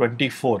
24,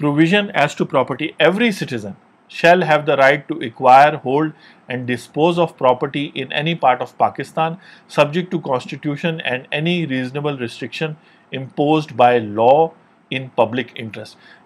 provision as to property, every citizen shall have the right to acquire, hold and dispose of property in any part of Pakistan subject to constitution and any reasonable restriction imposed by law in public interest।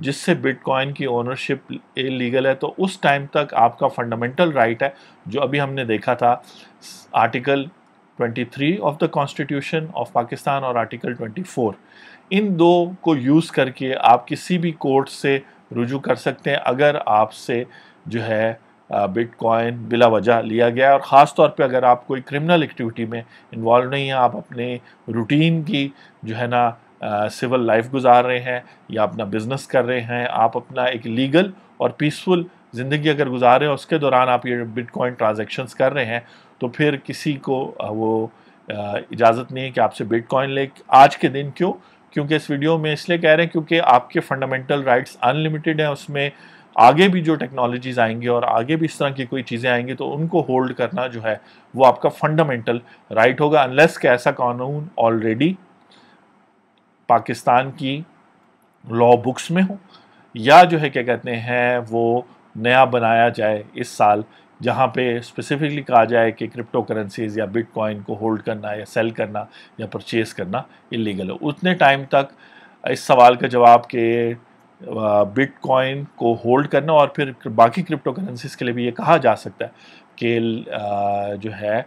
جس سے but coin کی ownership legal ہے، تو اس time تک آپ کا fundamental right ہے جو ابھی ہم نے دیکھا تھا article 23 of the constitution of Pakistan اور آرٹیکل 24، ان دو کو یوز کر کے آپ کسی بھی کورٹ سے رجوع کر سکتے ہیں اگر آپ سے جو ہے بٹ کوائن بلا وجہ لیا گیا ہے، اور خاص طور پہ اگر آپ کوئی کرمنل ایکٹیویٹی میں انوالو نہیں ہیں، آپ اپنے روٹین کی جو ہے نا سول لائف گزار رہے ہیں یا اپنا بزنس کر رہے ہیں، آپ اپنا ایک لیگل اور پیسفل زندگی اگر گزار رہے ہیں، اس کے دوران آپ یہ بٹ کوائن ٹرانزیکشنز کر رہے ہیں، تو پھر کسی کو وہ اجازت نہیں ہے کہ آپ سے بٹ کوائن لے۔ آج کے دن کیونکہ اس ویڈیو میں اس لیے کہہ رہے ہیں کیونکہ آپ کے فنڈامنٹل رائٹس انلیمیٹڈ ہیں، اس میں آگے بھی جو ٹیکنالوجیز آئیں گی اور آگے بھی اس طرح کی کوئی چیزیں آئیں گی تو ان کو ہولڈ کرنا جو ہے وہ آپ کا فنڈامنٹل رائٹ ہوگا، انلیس کہ ایسا قانون آلریڈی پاکستان کی لا بکس میں ہو یا جو ہے کیا کہتے ہیں وہ نیا بنایا جائے اس سال، جہاں پہ اسپیسیفکلی کہا جائے کہ کرپٹو کرنسیز یا بٹ کوائن کو ہولڈ کرنا یا سیل کرنا یا پرچیز کرنا اللیگل ہو۔ اتنے ٹائم تک اس سوال کا جواب کہ بٹ کوائن کو ہولڈ کرنا اور پھر باقی کرپٹو کرنسیز کے لیے بھی یہ کہا جا سکتا ہے کہ جو ہے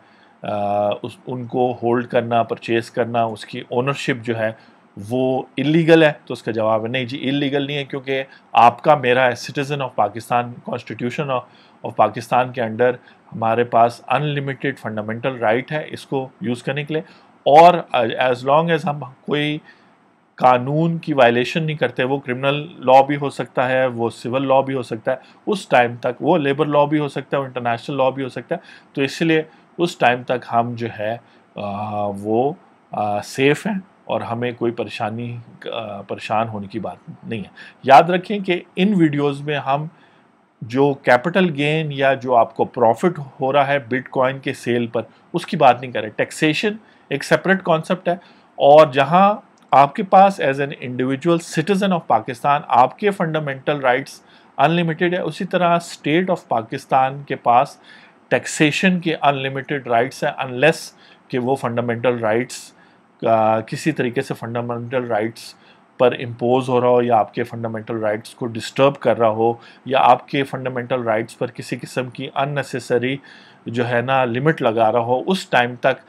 ان کو ہولڈ کرنا، پرچیز کرنا، اس کی اونرشپ جو ہے وہ اللیگل ہے، تو اس کا جواب ہے نہیں جی، اللیگل نہیں ہے، کیونکہ آپ کا میرا citizen of Pakistan, constitution of Pakistan کے انڈر ہمارے پاس انلمیٹڈ فنڈامنٹل رائٹ ہے اس کو یوز کرنے کے لیے، اور ایز لانگ ایز ہم کوئی قانون کی وائلیشن نہیں کرتے، وہ کرمنل لا بھی ہو سکتا ہے، وہ سول لا بھی ہو سکتا ہے، اس ٹائم تک وہ لیبر لا بھی ہو سکتا ہے، وہ انٹرنیشنل لا بھی ہو سکتا ہے، تو اس لیے اس ٹائم تک ہم جو ہے وہ سیف ہیں اور ہمیں کوئی پریشان ہونے کی بات نہیں ہے۔ یاد رکھیں کہ ان ویڈیوز میں ہم جو کیپٹل گین یا جو آپ کو پروفٹ ہو رہا ہے بٹ کوائن کے سیل پر، اس کی بات نہیں کر رہے۔ ٹیکسیشن ایک سیپریٹ کانسیپٹ ہے، اور جہاں آپ کے پاس as an individual citizen of Pakistan آپ کے فنڈامنٹل رائٹس انلمیٹڈ ہے، اسی طرح اسٹیٹ آف پاکستان کے پاس ٹیکسیشن کے انلمیٹڈ رائٹس ہیں، انلیس کہ وہ فنڈامنٹل رائٹس کسی طریقے سے فنڈامنٹل رائٹس پر امپوز ہو رہا ہو، یا آپ کے فنڈامنٹل رائٹس کو ڈسٹرب کر رہا ہو، یا آپ کے فنڈامنٹل رائٹس پر کسی قسم کی اننیسیسری جو ہے نا لمٹ لگا رہا ہو، اس ٹائم تک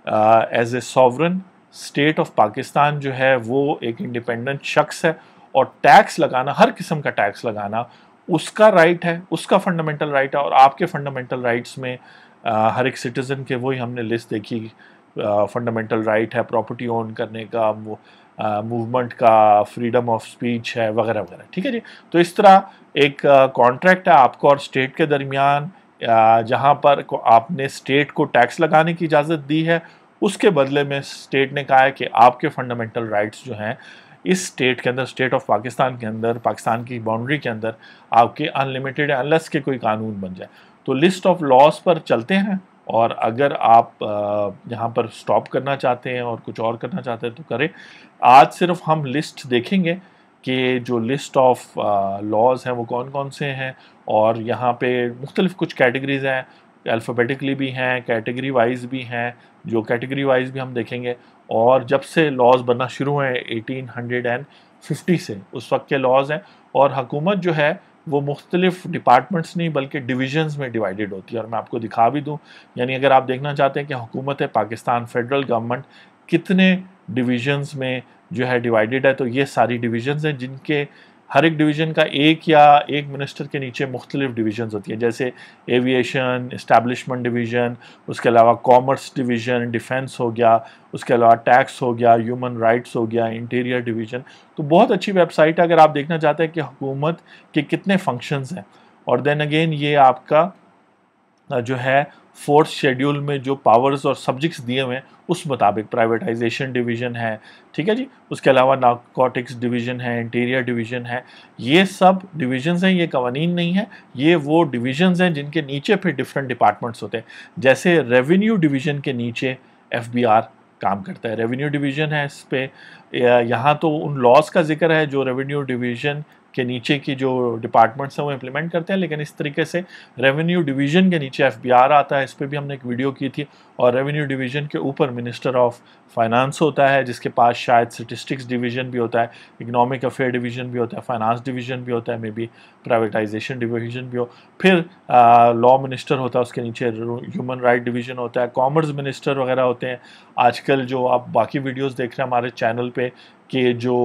as a sovereign state of Pakistan جو ہے وہ ایک انڈیپینڈنٹ شخص ہے، اور ٹیکس لگانا، ہر قسم کا ٹیکس لگانا اس کا رائٹ ہے، اس کا فنڈامنٹل رائٹ ہے، اور آپ کے فنڈامنٹل رائٹس میں ہر ایک سٹیزن کے وہی ہم نے لسٹ دیکھی، فنڈامنٹل رائٹ ہے پراپرٹی اون کرنے کا، موومنٹ کا، فریڈم آف سپیچ ہے، وغیرہ وغیرہ، ٹھیک ہے جی۔ تو اس طرح ایک کانٹریکٹ ہے آپ کو اور اسٹیٹ کے درمیان، جہاں پر آپ نے اسٹیٹ کو ٹیکس لگانے کی اجازت دی ہے، اس کے بدلے میں اسٹیٹ نے کہا ہے کہ آپ کے فنڈامنٹل رائٹس جو ہیں اس اسٹیٹ کے اندر، اسٹیٹ آف پاکستان کے اندر، پاکستان کی باؤنڈری کے اندر آپ کے انلمیٹڈ ہے، انلیس کہ کوئی قانون بن جائے۔ تو لسٹ آف لاز پر چلتے ہیں، اور اگر آپ یہاں پر سٹاپ کرنا چاہتے ہیں اور کچھ اور کرنا چاہتے ہیں تو کریں۔ آج صرف ہم لسٹ دیکھیں گے کہ جو لسٹ آف لاز ہیں وہ کون کون سے ہیں، اور یہاں پہ مختلف کچھ کیٹیگریز ہیں، الفابیٹکلی بھی ہیں، کیٹیگری وائز بھی ہیں، جو کیٹیگری وائز بھی ہم دیکھیں گے، اور جب سے لاز بننا شروع ہوئے 1850 سے اس وقت کے لاز ہیں، اور حکومت جو ہے وہ مختلف ڈپارٹمنٹس نہیں بلکہ ڈویژنز میں ڈیوائیڈڈ ہوتی ہے، اور میں آپ کو دکھا بھی دوں، یعنی اگر آپ دیکھنا چاہتے ہیں کہ حکومت پاکستان فیڈرل گورنمنٹ کتنے ڈویژنز میں جو ہے ڈیوائیڈڈ ہے، تو یہ ساری ڈویژنز ہیں، جن کے ہر ایک ڈویژن کا ایک منسٹر کے نیچے مختلف ڈویژنز ہوتی ہیں، جیسے ایویشن، اسٹیبلشمنٹ ڈویژن، اس کے علاوہ کامرس ڈویژن، ڈیفنس ہو گیا، اس کے علاوہ ٹیکس ہو گیا، ہیومن رائٹس ہو گیا، انٹیریئر ڈویژن۔ تو بہت اچھی ویب سائٹ ہے اگر آپ دیکھنا چاہتے ہیں کہ حکومت کے کتنے فنکشنز ہیں، اور دین اگین یہ آپ کا جو ہے فورتھ شیڈیول میں جو پاورز اور سبجیکٹس دیے ہوئے ہیں اس مطابق پرائیویٹائزیشن ڈویژن ہے، ٹھیک ہے جی، اس کے علاوہ نارکوٹکس ڈویژن ہے، انٹیریئر ڈویژن ہے، یہ سب ڈویژنز ہیں، یہ قوانین نہیں ہیں، یہ وہ ڈویژنز ہیں جن کے نیچے پھر ڈفرینٹ ڈپارٹمنٹس ہوتے ہیں، جیسے ریونیو ڈویژن کے نیچے FBR کام کرتا ہے، ریونیو ڈویژن ہے اس پہ، یہاں تو ان لاز کا ذکر ہے جو ریونیو ڈویژن کے نیچے کی جو ڈپارٹمنٹس ہیں وہ امپلیمنٹ کرتے ہیں، لیکن اس طریقے سے ریونیو ڈویژن کے نیچے FBR آتا ہے، اس پہ بھی ہم نے ایک ویڈیو کی تھی، اور ریونیو ڈویژن کے اوپر منسٹر آف فائنانس ہوتا ہے، جس کے پاس شاید اسٹیٹسٹکس ڈویژن بھی ہوتا ہے، اکنامک افیئر ڈویژن بھی ہوتا ہے، فائنانس ڈویژن بھی ہوتا ہے، مے بی پرائیویٹائزیشن ڈویژن بھی ہو، پھر لا منسٹر ہوتا ہے، اس کے نیچے ہیومن رائٹ ڈویژن ہوتا ہے، کامرس منسٹر وغیرہ ہوتے ہیں۔ آج کل جو آپ باقی ویڈیوز دیکھ رہے ہیں ہمارے چینل پہ کہ جو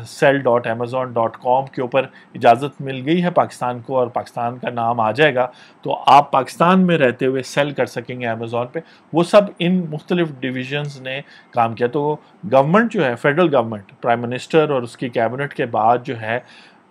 sell.amazon.com کے اوپر اجازت مل گئی ہے پاکستان کو، اور پاکستان کا نام آ جائے گا، تو آپ پاکستان میں رہتے ہوئے سیل کر سکیں گے امیزون پہ، وہ سب ان مختلف ڈویژنز نے کام کیا۔ تو گورنمنٹ جو ہے، فیڈرل گورنمنٹ، پرائم منسٹر اور اس کی کیبنٹ کے بعد جو ہے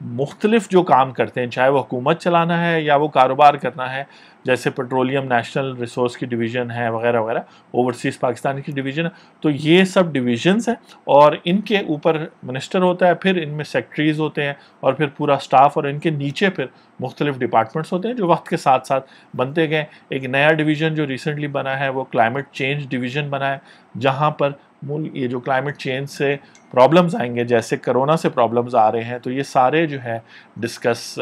مختلف جو کام کرتے ہیں، چاہے وہ حکومت چلانا ہے یا وہ کاروبار کرنا ہے، جیسے پیٹرولیم نیشنل ریسورس کی ڈویژن ہے وغیرہ وغیرہ، اوورسیز پاکستان کی ڈویژن ہے، تو یہ سب ڈویژنز ہیں اور ان کے اوپر منسٹر ہوتا ہے، پھر ان میں سیکٹریز ہوتے ہیں اور پھر پورا سٹاف، اور ان کے نیچے پھر مختلف ڈپارٹمنٹس ہوتے ہیں جو وقت کے ساتھ ساتھ بنتے گئے۔ ایک نیا ڈویژن جو ریسنٹلی بنا ہے وہ کلائمیٹ چینج ڈویژن بنا ہے، جہاں پر یہ جو کلائمیٹ چینج سے پرابلمز آئیں گے، جیسے کرونا سے پرابلمز آ رہے ہیں، تو یہ سارے جو ہے ڈسکس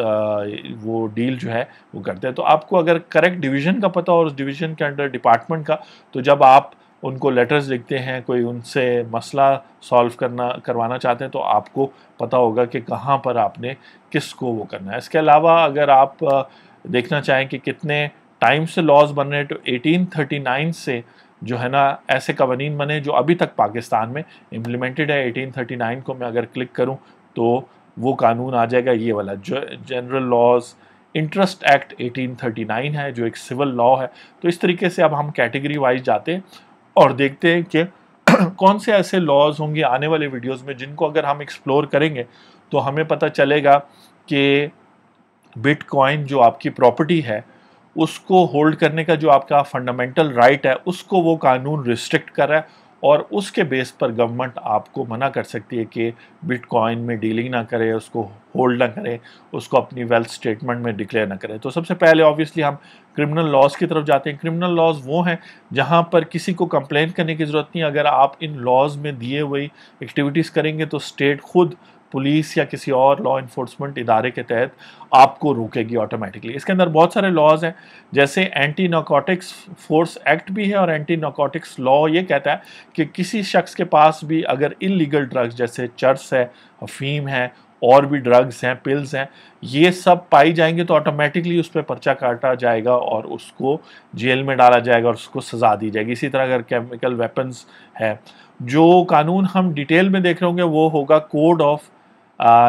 وہ ڈیل جو ہے وہ کرتے ہیں۔ تو آپ کو اگر کریکٹ ڈویژن کا پتہ اور اس ڈویژن کے انڈر ڈپارٹمنٹ کا، تو جب آپ ان کو لیٹرز لکھتے ہیں، کوئی ان سے مسئلہ کروانا چاہتے ہیں، تو آپ کو پتہ ہوگا کہ کہاں پر آپ نے کس کو وہ کرنا ہے۔ اس کے علاوہ اگر آپ دیکھنا چاہیں کہ کتنے ٹائم سے لاز بن رہے ہیں، تو 1839 سے جو ہے نا ایسے قوانین بنے جو ابھی تک پاکستان میں امپلیمنٹڈ ہے۔ 1839 کو میں اگر کلک کروں تو وہ قانون آ جائے گا، یہ والا جنرل لاز انٹرسٹ ایکٹ 1839 ہے، جو ایک سول لا ہے۔ تو اس طریقے سے اب ہم کیٹیگری وائز جاتے ہیں اور دیکھتے ہیں کہ کون سے ایسے لاز ہوں گے آنے والے ویڈیوز میں جن کو اگر ہم ایکسپلور کریں گے تو ہمیں پتہ چلے گا کہ بٹ کوائن جو آپ کی پراپرٹی ہے، اس کو ہولڈ کرنے کا جو آپ کا فنڈامنٹل رائٹ ہے، اس کو وہ قانون ریسٹرکٹ کر رہا ہے، اور اس کے بیس پر گورنمنٹ آپ کو منع کر سکتی ہے کہ بٹ کوائن میں ڈیلنگ نہ کرے، اس کو ہولڈ نہ کرے، اس کو اپنی ویلتھ سٹیٹمنٹ میں ڈکلیئر نہ کرے۔ تو سب سے پہلے آبویسلی ہم کرمنل لاز کی طرف جاتے ہیں۔ کرمنل لاز وہ ہیں جہاں پر کسی کو کمپلین کرنے کی ضرورت نہیں، اگر آپ ان لاز میں دیے ہوئی ایکٹیویٹیز کریں گے تو اسٹیٹ خود پولیس یا کسی اور لا انفورسمنٹ ادارے کے تحت آپ کو روکے گی آٹومیٹکلی۔ اس کے اندر بہت سارے لاز ہیں، جیسے اینٹی نارکوٹکس فورس ایکٹ بھی ہے، اور اینٹی نارکوٹکس لا یہ کہتا ہے کہ کسی شخص کے پاس بھی اگر انلیگل ڈرگز جیسے چرس ہے، افیم ہے، اور بھی ڈرگز ہیں، پلز ہیں، یہ سب پائی جائیں گے تو آٹومیٹکلی اس پہ پرچہ کاٹا جائے گا اور اس کو جیل میں ڈالا جائے گا اور اس کو سزا دی جائے گی۔ اسی طرح اگر کیمیکل ویپنز ہے، جو قانون ہم ڈیٹیل میں دیکھ رہے ہوں گے وہ ہوگا کوڈ آف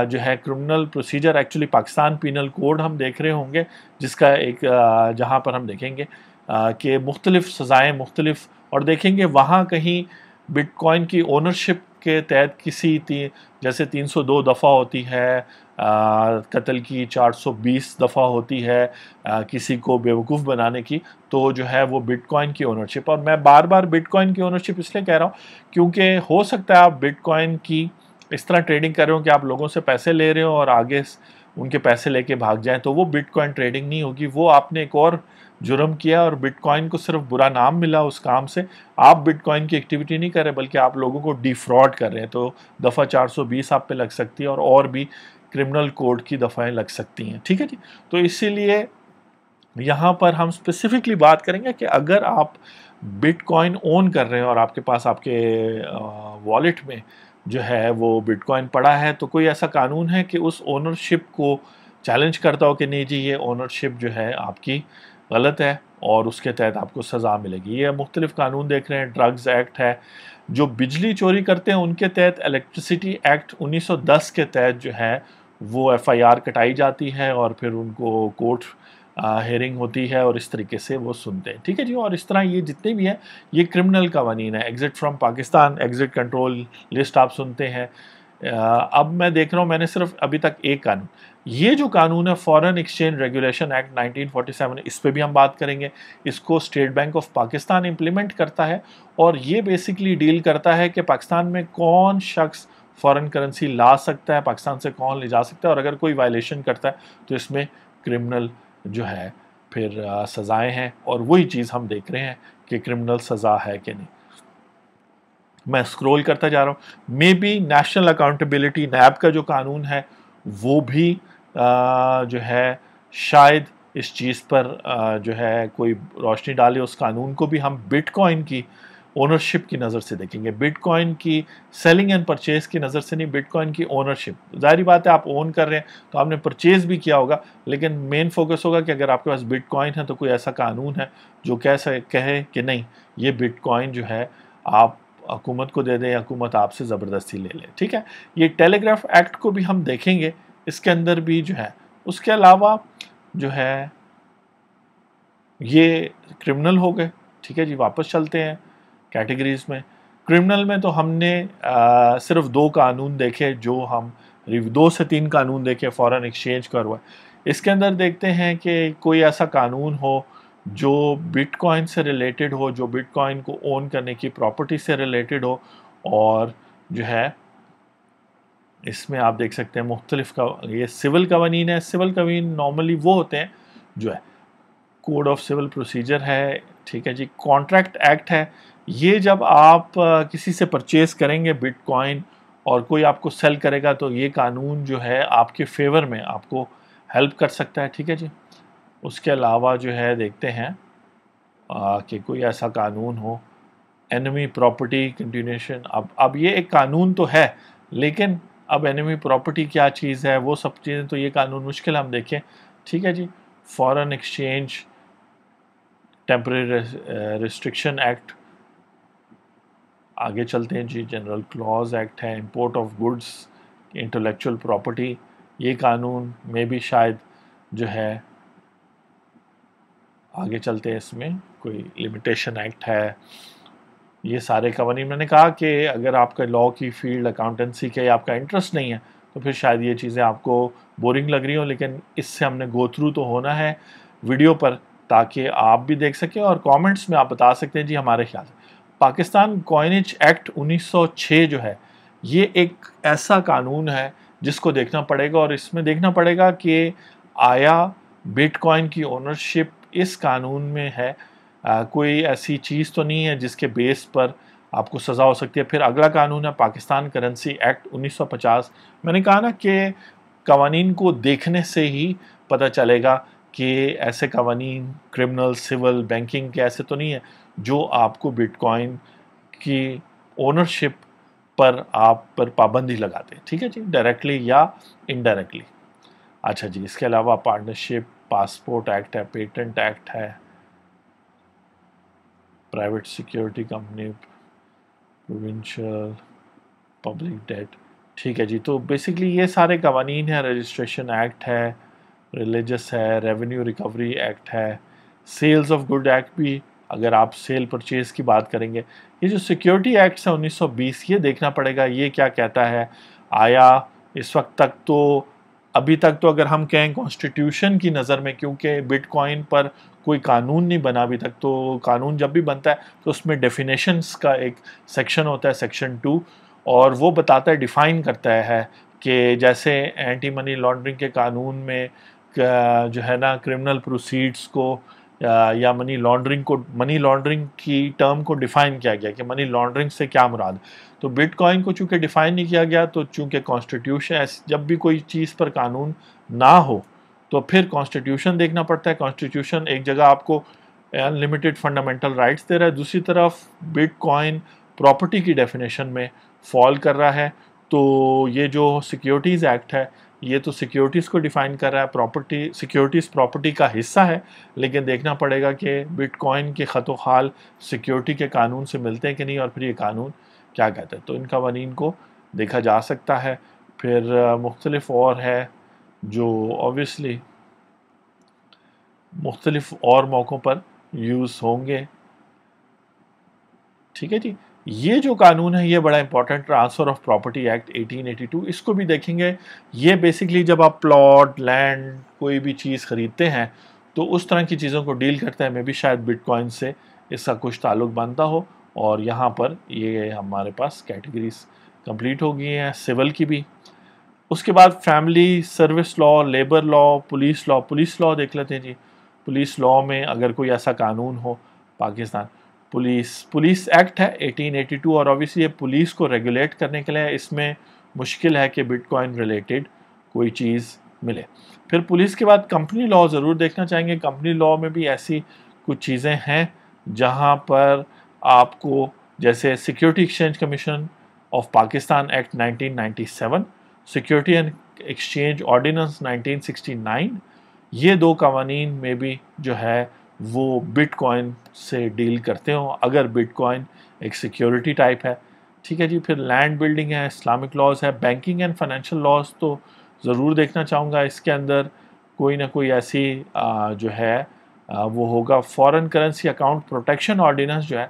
جو ہے criminal procedure, actually Pakistan penal code ہم دیکھ رہے ہوں گے، جس کا ایک جہاں پر ہم دیکھیں گے کہ مختلف سزائیں مختلف، اور دیکھیں گے وہاں کہیں بٹ کوائن کی اونرشپ کے تحت کسی جیسے 302 دفعہ ہوتی ہے قتل کی، 420 دفعہ ہوتی ہے کسی کو بیوقوف بنانے کی، تو جو ہے وہ بٹ کوائن کی اونرشپ۔ اور میں بار بار بٹ کوائن کی اونرشپ اس لیے کہہ رہا ہوں کیونکہ ہو سکتا ہے آپ بٹ کوائن کی اس طرح ٹریڈنگ کر رہے ہو کہ آپ لوگوں سے پیسے لے رہے ہو اور آگے ان کے پیسے لے کے بھاگ جائیں، تو وہ بٹ کوائن ٹریڈنگ نہیں ہوگی، وہ آپ نے ایک اور جرم کیا اور بٹ کوائن کو صرف برا نام ملا اس کام سے۔ آپ بٹ کوائن کی ایکٹیویٹی نہیں کر رہے بلکہ آپ لوگوں کو ڈی فراڈ کر رہے ہیں، تو دفعہ 420 آپ پہ لگ سکتی ہے، اور بھی کرمنل کوڈ کی دفعیں لگ سکتی ہیں، ٹھیک ہے جی۔ تو اسی لیے یہاں پر ہم اسپیسیفکلی بات کریں گے کہ اگر آپ بٹ کوائن اون کر رہے ہیں اور آپ کے پاس آپ کے والیٹ میں جو ہے وہ بٹ کوائن پڑا ہے، تو کوئی ایسا قانون ہے کہ اس اونرشپ کو چیلنج کرتا ہو کہ نہیں جی یہ اونرشپ جو ہے آپ کی غلط ہے اور اس کے تحت آپ کو سزا ملے گی۔ یہ مختلف قانون دیکھ رہے ہیں، ڈرگز ایکٹ ہے، جو بجلی چوری کرتے ہیں ان کے تحت الیکٹریسٹی ایکٹ 1910 کے تحت جو ہے وہ FIR کٹائی جاتی ہے اور پھر ان کو کورٹ ہیئرنگ ہوتی ہے اور اس طریقے سے وہ سنتے ہیں، ٹھیک ہے جی۔ اور اس طرح یہ جتنے بھی ہیں یہ کرمنل قوانین ہیں۔ Exit from Pakistan, exit control list آپ سنتے ہیں۔ اب میں دیکھ رہا ہوں میں نے صرف ابھی تک ایک قانون، یہ جو قانون ہے فورن ایکسچینج ریگولیشن ایکٹ 1947، اس پہ بھی ہم بات کریں گے۔ اس کو state bank of Pakistan implement کرتا ہے، اور یہ بیسکلی ڈیل کرتا ہے کہ پاکستان میں کون شخص فورن کرنسی لا سکتا ہے، پاکستان سے کون لے جا سکتا ہے، اور اگر کوئی وائلیشن کرتا ہے تو اس میں کرمنل جو ہے پھر سزائیں ہیں، اور وہی چیز ہم دیکھ رہے ہیں کہ کرمنل سزا ہے کہ نہیں۔ میں اسکرول کرتا جا رہا ہوں۔ Maybe national accountability NAB کا جو قانون ہے وہ بھی جو ہے شاید اس چیز پر جو ہے کوئی روشنی ڈالے. اس قانون کو بھی ہم بٹ کوائن کی اونرشپ کی نظر سے دیکھیں گے, بٹ کوائن کی سیلنگ اینڈ پرچیز کی نظر سے نہیں, بٹ کوائن کی اونرشپ. ظاہری بات ہے آپ اون کر رہے ہیں تو آپ نے پرچیز بھی کیا ہوگا, لیکن مین فوکس ہوگا کہ اگر آپ کے پاس بٹ کوائن ہے تو کوئی ایسا قانون ہے جو کہے کہ نہیں یہ بٹ کوائن جو ہے آپ حکومت کو دے دیں, حکومت آپ سے زبردستی لے لے. ٹھیک ہے, یہ ٹیلی گراف ایکٹ کو بھی ہم دیکھیں گے, اس کے اندر بھی جو ہے. اس کے علاوہ جو ہے یہ کرمنل ہو گئے. ٹھیک ہے جی, واپس چلتے ہیں کیٹیگریز میں. کرمنل میں تو ہم نے صرف 2 قانون دیکھے, جو ہم 2 سے 3 قانون دیکھے فورن ایکسچینج کا ہوا. اس کے اندر دیکھتے ہیں کہ کوئی ایسا قانون ہو جو بٹ کوائن سے ریلیٹڈ ہو, جو بٹ کوائن کو اون کرنے کی پراپرٹی سے ریلیٹڈ ہو, اور جو ہے اس میں آپ دیکھ سکتے ہیں مختلف یہ سول قوانین ہے. سول قوانین نارملی وہ ہوتے ہیں جو ہے کوڈ آف سول پروسیجر ہے. ٹھیک ہے جی, کانٹریکٹ ایکٹ ہے. یہ جب آپ کسی سے پرچیز کریں گے بٹ کوائن اور کوئی آپ کو سیل کرے گا تو یہ قانون جو ہے آپ کے فیور میں آپ کو ہیلپ کر سکتا ہے. ٹھیک ہے جی, اس کے علاوہ جو ہے دیکھتے ہیں کہ کوئی ایسا قانون ہو اینمی پراپرٹی کنٹینیوشن. اب یہ ایک قانون تو ہے, لیکن اب اینمی پراپرٹی کیا چیز ہے وہ سب چیزیں تو یہ قانون مشکل ہم دیکھیں. ٹھیک ہے جی, foreign exchange temporary restriction act. آگے چلتے ہیں جی, جنرل کلوز ایکٹ ہے. Import of goods intellectual property, یہ قانون میں بھی شاید جو ہے آگے چلتے ہیں, اس میں کوئی لمیٹیشن ایکٹ ہے. یہ سارے قوانین, میں نے کہا کہ اگر آپ کا لاء کی فیلڈ اکاؤنٹنسی کے آپ کا انٹرسٹ نہیں ہے تو پھر شاید یہ چیزیں آپ کو بورنگ لگ رہی ہوں, لیکن اس سے ہم نے گو تھرو تو ہونا ہے ویڈیو پر تاکہ آپ بھی دیکھ سکیں اور کامنٹس میں آپ بتا سکتے ہیں جی ہمارے خیال سے. پاکستان کوائنیج ایکٹ 1906 جو ہے یہ ایک ایسا قانون ہے جس کو دیکھنا پڑے گا, اور اس میں دیکھنا پڑے گا کہ آیا بٹ کوائن کی اونرشپ اس قانون میں ہے, کوئی ایسی چیز تو نہیں ہے جس کے بیس پر آپ کو سزا ہو سکتی ہے. پھر اگلا قانون ہے پاکستان کرنسی ایکٹ 1950. میں نے کہا نا کہ قوانین کو دیکھنے سے ہی پتہ چلے گا کہ ایسے قوانین کرمنل, سول, بینکنگ کے ایسے تو نہیں ہے جو آپ کو بٹ کوائن کی اونرشپ پر آپ پر پابندی لگاتے ہیں. ٹھیک ہے جی, ڈائریکٹلی یا انڈائریکٹلی. اچھا جی, اس کے علاوہ پارٹنرشپ, پاسپورٹ ایکٹ ہے, پیٹنٹ ایکٹ ہے, private security company, provincial public debt. ٹھیک ہے جی, تو بیسکلی یہ سارے قوانین ہیں. رجسٹریشن ایکٹ ہے, ریلیجس ہے, ریونیو ریکوری ایکٹ ہے, سیلز آف گڈ ایکٹ بھی اگر آپ سیل پرچیز کی بات کریں گے. یہ جو سیکیورٹی ایکٹس ہیں 1920, یہ دیکھنا پڑے گا یہ کیا کہتا ہے. آیا اس وقت تک تو ابھی تک تو اگر ہم کہیں کانسٹیٹیوشن کی نظر میں, کیونکہ بٹ کوائن پر کوئی قانون نہیں بنا ابھی تک, تو قانون جب بھی بنتا ہے تو اس میں ڈیفینیشنز کا ایک سیکشن ہوتا ہے, سیکشن 2, اور وہ بتاتا ہے, ڈیفائن کرتا ہے کہ جیسے اینٹی منی لانڈرنگ کے قانون میں جو ہے نا کرمنل پروسیڈز کو یا منی لانڈرنگ کی ٹرم کو ڈیفائن کیا گیا کہ منی لانڈرنگ سے کیا مراد. تو بٹ کوائن کو چونکہ ڈیفائن نہیں کیا گیا, تو چونکہ کانسٹیٹیوشن جب بھی کوئی چیز پر قانون نہ ہو تو پھر کانسٹیٹیوشن دیکھنا پڑتا ہے. کانسٹیٹیوشن ایک جگہ آپ کو انلمیٹڈ فنڈامنٹل رائٹس دے رہا ہے, دوسری طرف بٹ کوائن پراپرٹی کی ڈیفینیشن میں فال کر رہا ہے. تو یہ جو سیکیورٹیز ایکٹ ہے یہ تو سیکیورٹیز کو ڈیفائن کر رہا ہے, سیکیورٹیز پراپرٹی کا حصہ ہے, لیکن دیکھنا پڑے گا کہ بٹ کوائن کے خط و خال سیکیورٹی کے قانون سے ملتے ہیں کہ نہیں, اور پھر یہ قانون کیا کہتا ہے. تو ان قوانین کو دیکھا جا سکتا ہے. پھر مختلف اور ہے جو اوبویسلی مختلف اور موقعوں پر یوز ہوں گے. ٹھیک ہے جی, یہ جو قانون ہے یہ بڑا important, transfer of property act 1882, اس کو بھی دیکھیں گے. یہ بیسکلی جب آپ پلاٹ, لینڈ, کوئی بھی چیز خریدتے ہیں تو اس طرح کی چیزوں کو ڈیل کرتا ہے. میں بھی شاید بٹ کوائن سے اس کا کچھ تعلق بنتا ہو, اور یہاں پر یہ ہمارے پاس کیٹیگریز کمپلیٹ ہو گئی ہیں سول کی بھی. اس کے بعد family service law, labour law, police law. Police law دیکھ لیتے ہیں جی. پولیس لاء میں اگر کوئی ایسا قانون ہو, پاکستان پولیس ایکٹ ہے 1882, اور اوبویسلی یہ پولیس کو ریگولیٹ کرنے کے لیے اس میں مشکل ہے کہ بٹ کوائن ریلیٹڈ کوئی چیز ملے. پھر پولیس کے بعد کمپنی لا ضرور دیکھنا چاہیں گے. کمپنی لا میں بھی ایسی کچھ چیزیں ہیں جہاں پر آپ کو جیسے security exchange commission of Pakistan act 1997, security and exchange ordinance 1969, یہ دو قوانین میں بھی جو ہے وہ بٹ کوائن سے ڈیل کرتے ہوں اگر بٹ کوائن ایک سیکیورٹی ٹائپ ہے. ٹھیک ہے جی. پھر لینڈ بلڈنگ ہے, اسلامک لاز ہے, بینکنگ اینڈ فائنینشیل لاز تو ضرور دیکھنا چاہوں گا. اس کے اندر کوئی نہ کوئی ایسی جو ہے وہ ہوگا. Foreign currency account protection ordinance جو ہے,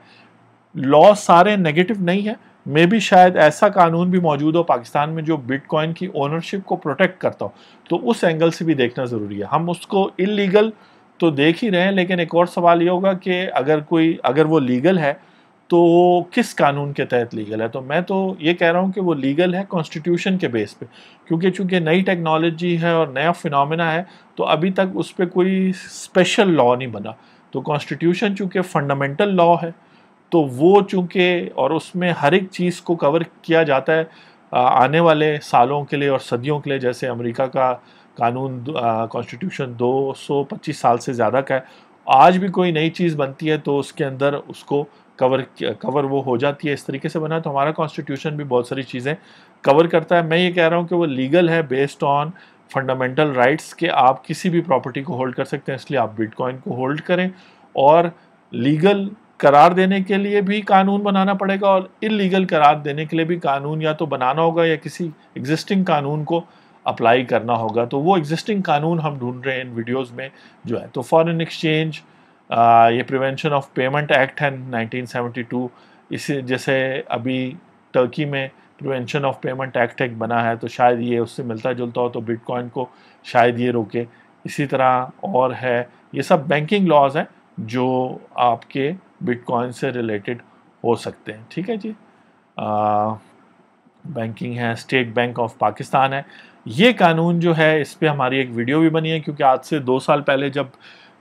لا سارے نیگیٹو نہیں ہے, میں بھی شاید ایسا قانون بھی موجود ہو پاکستان میں جو بٹ کوائن کی اونرشپ کو پروٹیکٹ کرتا ہو, تو اس اینگل سے بھی دیکھنا ضروری ہے. ہم اس کو انلیگل تو دیکھ ہی رہے ہیں, لیکن ایک اور سوال یہ ہوگا کہ اگر وہ لیگل ہے تو وہ کس قانون کے تحت لیگل ہے. تو میں تو یہ کہہ رہا ہوں کہ وہ لیگل ہے کانسٹیٹیوشن کے بیس پہ, کیونکہ چونکہ نئی ٹیکنالوجی ہے اور نیا فنامنا ہے تو ابھی تک اس پہ کوئی اسپیشل لا نہیں بنا. تو کانسٹیٹیوشن چونکہ فنڈامنٹل لا ہے تو وہ چونکہ اور اس میں ہر ایک چیز کو کور کیا جاتا ہے آنے والے سالوں کے لیے اور صدیوں کے لیے. جیسے امریکہ کا قانون کانسٹیٹیوشن 225 سال سے زیادہ کا ہے, آج بھی کوئی نئی چیز بنتی ہے تو اس کے اندر اس کو کور وہ ہو جاتی ہے. اس طریقے سے بنا تو ہمارا کانسٹیٹیوشن بھی بہت ساری چیزیں کور کرتا ہے. میں یہ کہہ رہا ہوں کہ وہ لیگل ہے بیسڈ آن فنڈامنٹل رائٹس کہ آپ کسی بھی پراپرٹی کو ہولڈ کر سکتے ہیں, اس لیے آپ بٹ کوائن کو ہولڈ کریں. اور لیگل قرار دینے کے لیے بھی قانون بنانا پڑے گا اور انلیگل قرار دینے کے لیے بھی قانون یا تو بنانا ہوگا یا کسی ایگزسٹنگ قانون کو اپلائی کرنا ہوگا. تو وہ ایگزسٹنگ قانون ہم ڈھونڈ رہے ہیں ان ویڈیوز میں جو ہے. تو فارن ایکسچینج, یہ پریونشن آف پیمنٹ ایکٹ ہے 1972, اسے جیسے ابھی ٹرکی میں پریونشن آف پیمنٹ ایکٹ ایک بنا ہے تو شاید یہ اس سے ملتا جلتا ہو تو بٹ کوائن کو شاید یہ روکے. اسی طرح اور ہے, یہ سب بینکنگ لاز ہیں جو آپ کے بٹ کوائن سے ریلیٹڈ ہو سکتے ہیں. ٹھیک ہے جی. بینکنگ ہے, اسٹیٹ بینک آف پاکستان ہے. یہ قانون جو ہے اس پہ ہماری ایک ویڈیو بھی بنی ہے, کیونکہ آج سے 2 سال پہلے جب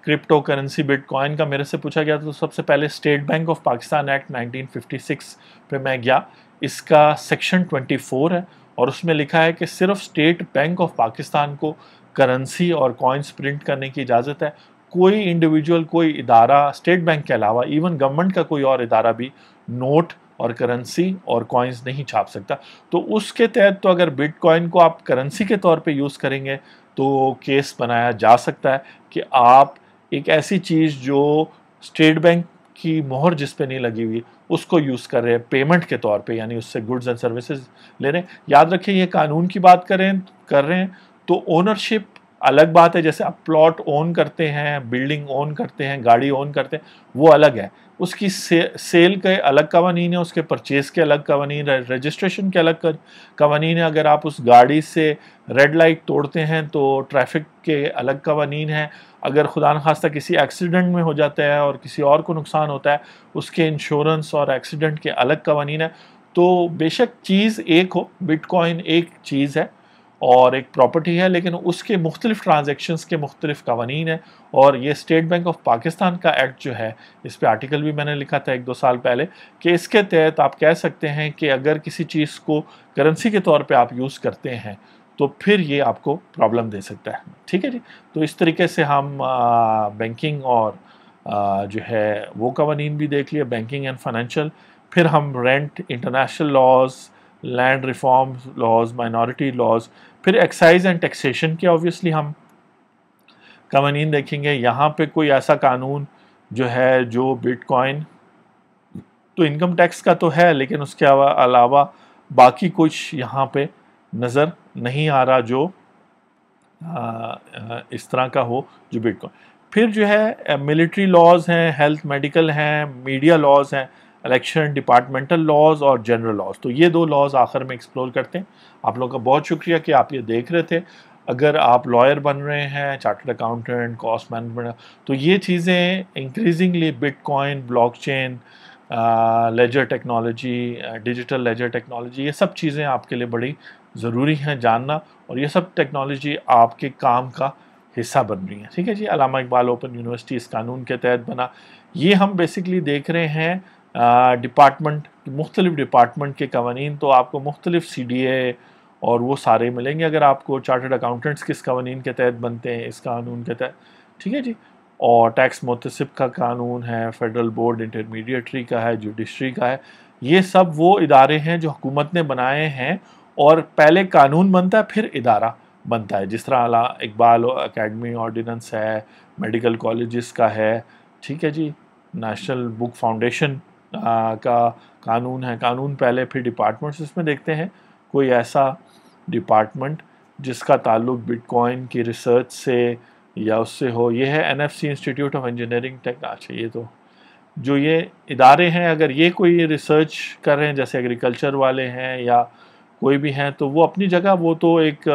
کرپٹو کرنسی بٹ کوائن کا میرے سے پوچھا گیا تو سب سے پہلے state bank of Pakistan act 1956 پہ میں گیا. اس کا سیکشن 24 ہے اور اس میں لکھا ہے کہ صرف اسٹیٹ بینک آف پاکستان کو کرنسی اور کوائنس پرنٹ کرنے کی اجازت ہے. کوئی انڈیویجول, کوئی ادارہ اسٹیٹ بینک کے علاوہ ایون گورنمنٹ کا کوئی اور ادارہ بھی نوٹ اور کرنسی اور کوائنس نہیں چھاپ سکتا. تو اس کے تحت تو اگر بٹ کوائن کو آپ کرنسی کے طور پہ یوز کریں گے تو کیس بنایا جا سکتا ہے کہ آپ ایک ایسی چیز جو اسٹیٹ بینک کی مہر جس پہ نہیں لگی ہوئی اس کو یوز کر رہے ہیں پیمنٹ کے طور پہ, یعنی اس سے گڈز اینڈ سروسز لے رہے ہیں. یاد رکھیں یہ قانون کی بات کر رہے ہیں تو اونرشپ الگ بات ہے. جیسے آپ پلاٹ اون کرتے ہیں, بلڈنگ اون کرتے ہیں, گاڑی اون کرتے ہیں, وہ الگ ہے. اس کی سیل کے الگ قوانین ہیں, اس کے پرچیز کے الگ قوانین, رجسٹریشن کے الگ قوانین ہیں. اگر آپ اس گاڑی سے ریڈ لائٹ توڑتے ہیں تو ٹریفک کے الگ قوانین ہیں. اگر خدا نخواستہ کسی ایکسیڈنٹ میں ہو جاتا ہے اور کسی اور کو نقصان ہوتا ہے, اس کے انشورنس اور ایکسیڈنٹ کے الگ قوانین ہیں. تو بے شک چیز ایک ہو, بٹ کوائن ایک چیز ہے اور ایک پراپرٹی ہے, لیکن اس کے مختلف ٹرانزیکشنز کے مختلف قوانین ہیں. اور یہ اسٹیٹ بینک آف پاکستان کا ایکٹ جو ہے, اس پہ آرٹیکل بھی میں نے لکھا تھا 1-2 سال پہلے, کہ اس کے تحت آپ کہہ سکتے ہیں کہ اگر کسی چیز کو کرنسی کے طور پہ آپ یوز کرتے ہیں تو پھر یہ آپ کو پرابلم دے سکتا ہے. ٹھیک ہے جی. تو اس طریقے سے ہم بینکنگ اور جو ہے وہ قوانین بھی دیکھ لیے, بینکنگ اینڈ فائنینشیل. پھر ہم rent, international laws, land reform laws, minority laws, پھر ایکسائز اینڈ ٹیکسیشن کے آبویسلی ہم قوانین دیکھیں گے. یہاں پہ کوئی ایسا قانون جو ہے جو بٹ کوائن تو انکم ٹیکس کا تو ہے, لیکن اس کے علاوہ باقی کچھ یہاں پہ نظر نہیں آ رہا جو اس طرح کا ہو جو بٹ کوائن. پھر جو ہے ملٹری لاز ہیں, ہیلتھ میڈیکل ہیں, میڈیا لاز ہیں, الیکشن, ڈپارٹمنٹل لاز اور جنرل لاز. تو یہ 2 لاز آخر میں ایکسپلور کرتے ہیں. آپ لوگوں کا بہت شکریہ کہ آپ یہ دیکھ رہے تھے. اگر آپ لائر بن رہے ہیں, چارٹرڈ اکاؤنٹنٹ, کاسٹ مینجمنٹ, تو یہ چیزیں increasingly bitcoin, blockchain, ledger technology, digital ledger technology, یہ سب چیزیں آپ کے لیے بڑی ضروری ہیں جاننا, اور یہ سب ٹیکنالوجی آپ کے کام کا حصہ بن رہی ہیں. ٹھیک ہے جی. علامہ اقبال اوپن یونیورسٹی اس قانون کے تحت بنا. یہ ہم بیسکلی دیکھ رہے ہیں ڈپارٹمنٹ, مختلف ڈپارٹمنٹ کے قوانین. تو آپ کو مختلف CDA اور وہ سارے ملیں گے اگر آپ کو. چارٹرڈ اکاؤنٹنٹس کس قوانین کے تحت بنتے ہیں, اس قانون کے تحت, ٹھیک ہے جی. اور ٹیکس محتسب کا قانون ہے, فیڈرل بورڈ انٹرمیڈیٹری کا ہے, جوڈیشری کا ہے. یہ سب وہ ادارے ہیں جو حکومت نے بنائے ہیں, اور پہلے قانون بنتا ہے پھر ادارہ بنتا ہے. جس طرح اقبال اکیڈمی آرڈیننس ہے, میڈیکل کالجز کا ہے, ٹھیک ہے جی. نیشنل بک فاؤنڈیشن کا قانون ہے. قانون پہلے پھر ڈپارٹمنٹس. اس میں دیکھتے ہیں کوئی ایسا ڈپارٹمنٹ جس کا تعلق بٹ کوائن کی ریسرچ سے یا اس سے ہو. یہ ہے NFC institute of engineering technology. یہ تو جو یہ ادارے ہیں, اگر یہ کوئی ریسرچ کر رہے ہیں جیسے ایگریکلچر والے ہیں یا کوئی بھی ہیں, تو وہ اپنی جگہ وہ تو ایک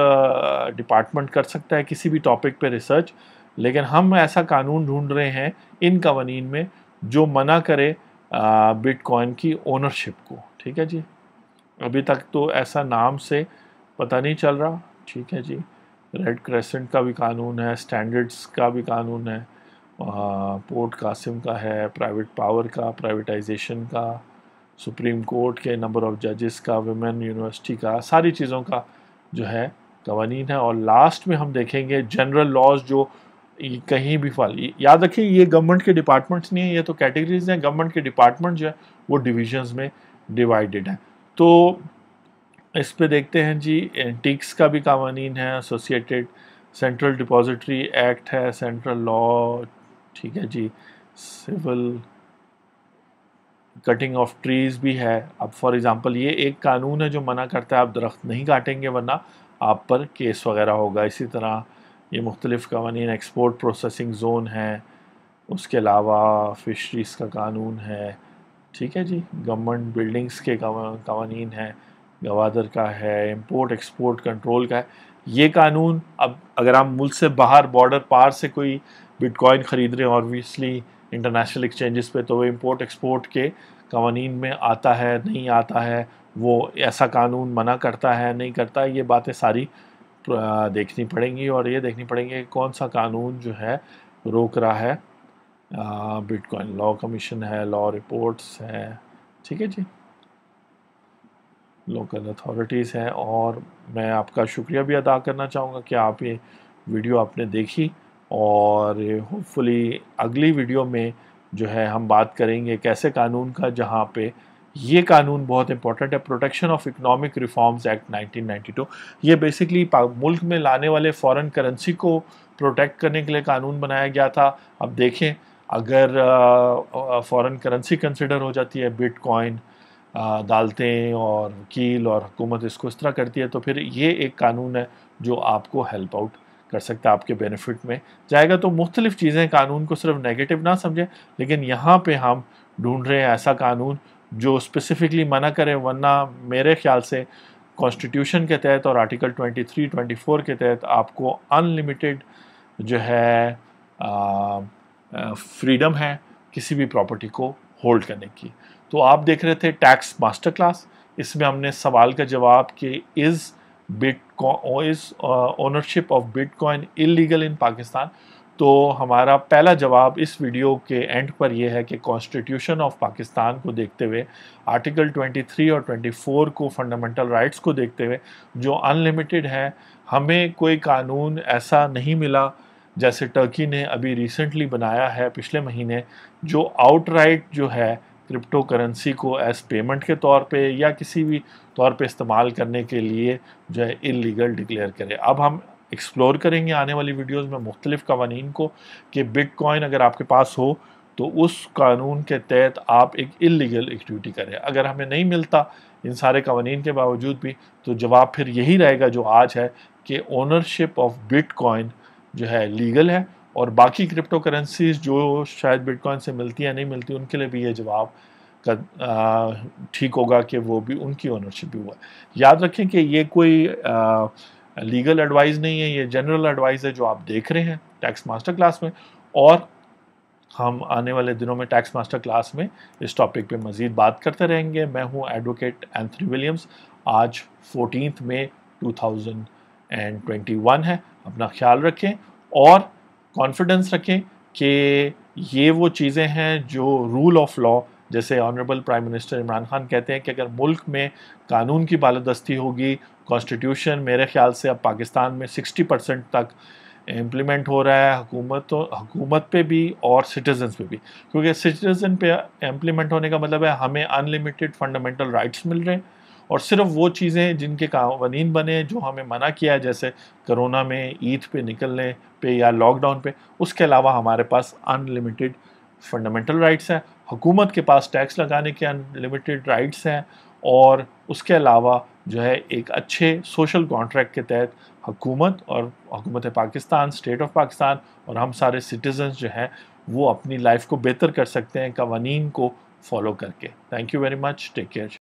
ڈپارٹمنٹ کر سکتا ہے کسی بھی ٹاپک پہ ریسرچ. لیکن ہم ایسا قانون ڈھونڈ رہے ہیں ان قوانین میں جو منع کرے بٹ کوائن کی اونرشپ کو, ٹھیک ہے جی. ابھی تک تو ایسا نام سے پتہ نہیں چل رہا, ٹھیک ہے جی. ریڈ کریسنٹ کا بھی قانون ہے, اسٹینڈرڈس کا بھی قانون ہے, پورٹ قاسم کا ہے, پرائیویٹ پاور کا, پرائیویٹائزیشن کا, سپریم کورٹ کے نمبر آف ججز کا, ویمن یونیورسٹی کا, ساری چیزوں کا جو ہے قوانین ہے. اور لاسٹ میں ہم دیکھیں گے جنرل لاز جو کہیں بھی یاد رکھیں یہ گورنمنٹ کے ڈپارٹمنٹس نہیں ہیں, یہ تو کیٹیگریز ہیں. گورنمنٹ کے ڈپارٹمنٹ جو ہے وہ ڈویژنز میں ڈیوائیڈڈ ہیں. تو اس پہ دیکھتے ہیں جی اینٹیکس کا بھی قوانین ہے, ایسوسیٹیڈ سینٹرل ڈپازیٹری ایکٹ ہے, سینٹرل لا, ٹھیک ہے جی. سول کٹنگ آف ٹریز بھی ہے. اب فار ایگزامپل یہ ایک قانون ہے جو منع کرتا ہے آپ درخت نہیں کاٹیں گے ورنہ آپ پر کیس وغیرہ ہوگا. اسی طرح یہ مختلف قوانین, ایکسپورٹ پروسیسنگ زون ہے, اس کے علاوہ فشریز کا قانون ہے, ٹھیک ہے جی. گورنمنٹ بلڈنگز کے قوانین ہیں, گوادر کا ہے, امپورٹ ایکسپورٹ کنٹرول کا ہے. یہ قانون اب اگر آپ ملک سے باہر بارڈر پار سے کوئی بٹ کوائن خرید رہے ہیں آبویسلی انٹرنیشنل ایکسچینجز پہ, تو وہ امپورٹ ایکسپورٹ کے قوانین میں آتا ہے نہیں آتا ہے, وہ ایسا قانون منع کرتا ہے نہیں کرتا. یہ باتیں ساری دیکھنی پڑیں گی, اور یہ دیکھنی پڑیں گی کہ کون سا قانون جو ہے روک رہا ہے بٹ کوائن. لا کمیشن ہے, لا رپورٹس ہے, ٹھیک ہے جی. لوکل اتھارٹیز ہیں. اور میں آپ کا شکریہ بھی ادا کرنا چاہوں گا کہ آپ یہ ویڈیو آپ نے دیکھی, اور ہوپ فلی اگلی ویڈیو میں جو ہے ہم بات کریں گے ایک ایسے قانون کا جہاں پہ یہ قانون بہت امپورٹنٹ ہے, protection of economic reforms act 1992. یہ بیسکلی ملک میں لانے والے فارن کرنسی کو پروٹیکٹ کرنے کے لیے قانون بنایا گیا تھا. اب دیکھیں اگر فارن کرنسی کنسیڈر ہو جاتی ہے بٹ کوائن, عدالتیں اور وکیل اور حکومت اس کو اس طرح کرتی ہے, تو پھر یہ ایک قانون ہے جو آپ کو ہیلپ آؤٹ کر سکتا ہے, آپ کے بینیفٹ میں جائے گا. تو مختلف چیزیں, قانون کو صرف نیگیٹو نہ سمجھیں, لیکن یہاں پہ ہم ڈھونڈ رہے ہیں ایسا قانون جو اسپیسیفکلی منع کرے. ورنہ میرے خیال سے کانسٹیٹیوشن کے تحت اور آرٹیکل 23, 24 کے تحت آپ کو ان لمیٹیڈ جو ہے فریڈم ہے کسی بھی پراپرٹی کو ہولڈ کرنے کی. تو آپ دیکھ رہے تھے ٹیکس ماسٹر کلاس. اس میں ہم نے سوال کا جواب کہ is ownership of bitcoin illegal in Pakistan. تو ہمارا پہلا جواب اس ویڈیو کے اینڈ پر یہ ہے کہ کانسٹیٹیوشن آف پاکستان کو دیکھتے ہوئے, آرٹیکل 23 اور 24 کو, فنڈامنٹل رائٹس کو دیکھتے ہوئے جو ان لمیٹیڈ ہے, ہمیں کوئی قانون ایسا نہیں ملا جیسے ٹرکی نے ابھی ریسنٹلی بنایا ہے پچھلے مہینے, جو آؤٹ رائٹ جو ہے کرپٹو کرنسی کو ایز پیمنٹ کے طور پہ یا کسی بھی طور پہ استعمال کرنے کے لیے جو ہے اللیگل ڈکلیئر کرے. اب ہم ایکسپلور کریں گے آنے والی ویڈیوز میں مختلف قوانین کو کہ بٹ کوائن اگر آپ کے پاس ہو تو اس قانون کے تحت آپ ایک اللیگل ایکٹیویٹی کریں. اگر ہمیں نہیں ملتا ان سارے قوانین کے باوجود بھی, تو جواب پھر یہی رہے گا جو آج ہے کہ اونرشپ آف بٹ کوائن جو ہے لیگل ہے, اور باقی کرپٹو کرنسیز جو شاید بٹ کوائن سے ملتی ہیں نہیں ملتی, ان کے لیے بھی یہ جواب ٹھیک ہوگا کہ وہ بھی ان کی اونرشپ بھی ہوا. یاد رکھیں کہ یہ کوئی لیگل ایڈوائز نہیں ہے, یہ جنرل ایڈوائز ہے جو آپ دیکھ رہے ہیں ٹیکس ماسٹر کلاس میں, اور ہم آنے والے دنوں میں ٹیکس ماسٹر کلاس میں اس ٹاپک پہ مزید بات کرتے رہیں گے. میں ہوں ایڈوکیٹ اینتھنی ولیمز. آج 14 مئی 2021 ہے. اپنا خیال رکھیں اور کانفیڈنس رکھیں کہ یہ وہ چیزیں ہیں جو رول آف لا, جیسے honourable prime minister Imran Khan کہتے ہیں کہ اگر ملک میں قانون کی بالادستی ہوگی, کانسٹیٹیوشن میرے خیال سے اب پاکستان میں 60% تک امپلیمنٹ ہو رہا ہے، حکومت پہ بھی اور سٹیزنز پہ بھی، کیونکہ سٹیزن پہ امپلیمنٹ ہونے کا مطلب ہے ہمیں انلمیٹڈ فنڈامنٹل رائٹس مل رہے ہیں، اور صرف وہ چیزیں جن کے قوانین بنے ہیں جو ہمیں منع کیا ہے، جیسے کرونا میں عید پہ نکلنے پہ یا لاک ڈاؤن پہ، اس کے علاوہ ہمارے پاس انلمیٹڈ فنڈامنٹل رائٹس ہیں، حکومت کے پاس ٹیکس لگانے کے انلمیٹڈ رائٹس ہیں، اور اس کے علاوہ جو ہے ایک اچھے سوشل کانٹریکٹ کے تحت حکومت پاکستان، اسٹیٹ آف پاکستان اور ہم سارے سٹیزنز جو ہیں وہ اپنی لائف کو بہتر کر سکتے ہیں قوانین کو فالو کر کے۔ Thank you very much, take care.